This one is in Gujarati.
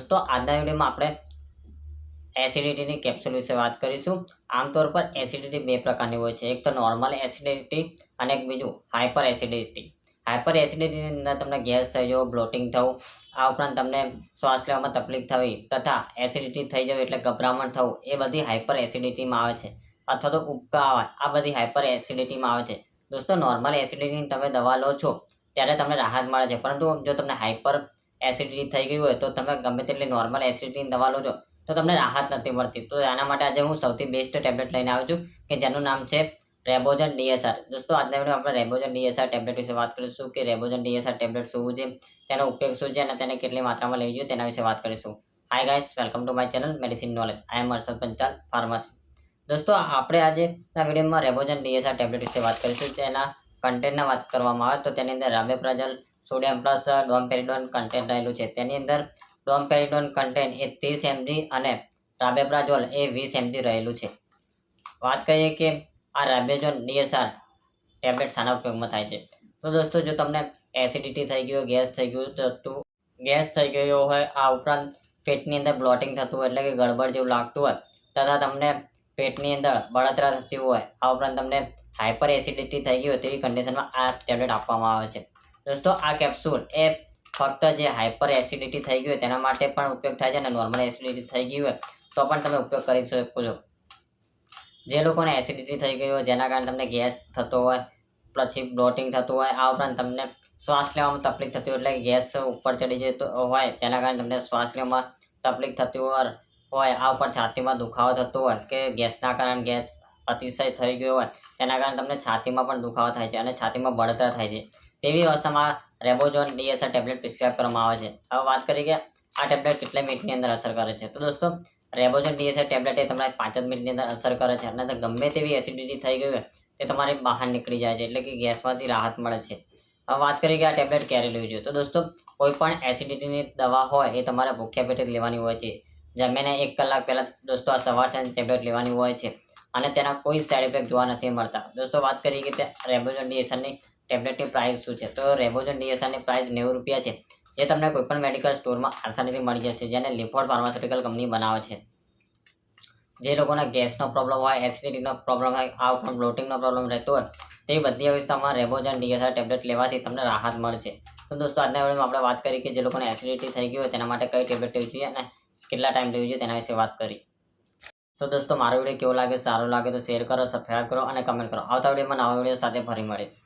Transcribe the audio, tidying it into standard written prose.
दोस्तों આજના વિડીયોમાં આપણે એસિડિટીની કેપ્સ્યુલ વિશે વાત કરીશું। આમતौर પર એસિડિટી બે પ્રકારની હોય છે, એક તો નોર્મલ એસિડિટી અને એક બીજું હાઇપર એસિડિટી। હાઇપર એસિડિટીની અંદર તમને ગેસ થઈ જવો, બ્લોટિંગ થવું, આ ઉપરાંત તમને શ્વાસ લેવામાં તકલીફ થવી તથા એસિડિટી થઈ જવી એટલે ગભરામણ થવું, એ બધી હાઇપર એસિડિટીમાં આવે છે। અથવા તો ઉબકા આવે, આ બધી હાઇપર એસિડિટીમાં આવે છે। દોસ્તો નોર્મલ એસિડિટીની તમે દવા લો છો ત્યારે તમને રાહત મળે છે, પરંતુ જો તમને હાઇપર એસિડિટી થઈ ગઈ હોય તો તમે ગમે તેટલી નોર્મલ એસિડિટીની દવા લો છો તો તમને રાહત નથી મળતી। તો આના માટે આજે હું સૌથી બેસ્ટ ટેબ્લેટ લઈને આવ્યો છું કે જેનું નામ છે રેબોઝન ડીએસઆર। દોસ્તો આજના વિડીયોમાં આપણે રેબોઝન ડીએસઆર ટેબ્લેટ વિશે વાત કરીશું કે રેબોઝન ડીએસઆર ટેબ્લેટ શું છે, તેનો ઉપયોગ શું છે અને તેને કેટલી માત્રામાં લેવી જોઈએ તેના વિશે વાત કરીશું। Hi guys, welcome to my channel medicine knowledge. I am Harshad Panchal, pharmacy. દોસ્તો આપણે આજના વિડીયોમાં રેબોઝન ડીએસઆર ટેબ્લેટ વિશે વાત કરીશું। તેના કન્ટેન્ટના વાત કરવામાં આવે તો તેની અંદર રાબેપ્રાઝોલ સોડિયમ પ્લસ ડોમપેરિડોન કન્ટેન્ટ રહેલું છે। તેની અંદર ડોમપેરિડોન કન્ટેન્ટ એ 30 mg અને રાબેપ્રાઝોલ એ 20 mg રહેલું છે। વાત કરીએ કે આ રેબોઝન ડીએસઆર ટેબ્લેટ શાના ઉપયોગમાં થાય છે, તો દોસ્તો જો તમને એસિડિટી થઈ ગયું, ગેસ થઈ ગયું, ગેસ થઈ ગયો હોય, આ ઉપરાંત પેટની અંદર બ્લોટિંગ થતું હોય એટલે કે ગડબડ જેવું લાગતું હોય તથા તમને પેટની અંદર બળતરા થતી હોય, આ ઉપરાંત તમને હાઇપર એસિડિટી થઈ ગઈ હોય તેવી કન્ડિશનમાં આ ટેબ્લેટ આપવામાં આવે છે। દોસ્તો આ કેપ્સ્યુલ એ ફક્ત જે હાઇપર એસિડિટી થઈ ગઈ હોય તેના માટે પણ ઉપયોગ થાય છે અને નોર્મલ એસિડિટી થઈ ગઈ હોય તો પણ તમે ઉપયોગ કરી શકો છો। જે લોકોને એસિડિટી થઈ ગઈ હોય, જેના કારણે તમને ગેસ થતો હોય, પછી બ્લોટિંગ થતું હોય, આ ઉપરાંત તમને શ્વાસ લેવામાં તકલીફ થતી હોય એટલે ગેસ ઉપર ચડી જતો હોય તેના કારણે તમને શ્વાસ લેવામાં તકલીફ થતી હોય, આ ઉપર છાતીમાં દુખાવો થતો હોય કે ગેસના કારણે ગેસ અતિશય થઈ ગયો હોય તેના કારણે તમને છાતીમાં પણ દુખાવો થાય છે અને છાતીમાં બળતરા થાય છે, તેવી અવસ્થામાં રેબોઝોન ડીએસઆર ટેબ્લેટ પ્રિસ્ક્રાઇબ કરવામાં આવે છે। હવે વાત કરીએ કે આ ટેબ્લેટ કેટલા મિનિટની અંદર અસર કરે છે, તો દોસ્તો રેબોઝોન ડીએસઆર ટેબ્લેટ એ તમારે 5 જ મિનિટની અંદર અસર કરે છે અને ગમે તેવી એસિડિટી થઈ ગઈ હોય તે તમારી બહાર નીકળી જાય છે, એટલે કે ગેસમાંથી રાહત મળે છે। હવે વાત કરીએ કે આ ટેબ્લેટ ક્યારે લેવી જોઈએ, તો દોસ્તો કોઈ પણ એસિડિટીની દવા હોય એ તમારે ભૂખ્યા પેટે જ લેવાની હોય છે। જમીને 1 કલાક પહેલાં દોસ્તો આ સવાર સાંજ ટેબ્લેટ લેવાની હોય છે અને તેના કોઈ સાઇડ ઇફેક્ટ જોવા નથી મળતા। દોસ્તો વાત કરીએ કે તે રેબોઝોન ડીએસઆરની ટેબ્લેટની પ્રાઇસ શું છે, તો રેબોઝોન ડીએસઆરની પ્રાઇસ 90 રૂપિયા છે, જે તમને કોઈપણ મેડિકલ સ્ટોરમાં આસાનીથી મળી જશે, જેને લિફોર્ડ ફાર્માસ્યુટિકલ કંપની બનાવે છે। જે લોકોને ગેસનો પ્રોબ્લેમ હોય, એસિડિટીનો પ્રોબ્લેમ હોય, આ ઉપરાંત બ્લોટિંગનો પ્રોબ્લેમ રહેતો હોય તે બધી અવસ્થામાં રેબોઝોન ડીએસઆર ટેબ્લેટ લેવાથી તમને રાહત મળશે। તો દોસ્તો આજના વિડીયોમાં આપણે વાત કરી કે જે લોકોને એસિડિટી થઈ ગઈ હોય તેના માટે કઈ ટેબ્લેટ લેવી જોઈએ અને કેટલા ટાઈમ લેવી જોઈએ તેના વિશે વાત કરી। તો દોસ્તો મારો વિડીયો કેવો લાગે, સારો લાગે તો શેર કરો, સબસ્ક્રાઈબ કરો અને કમેન્ટ કરો। આવતા વિડીયોમાં નવા વિડીયો સાથે ફરી મળીશ।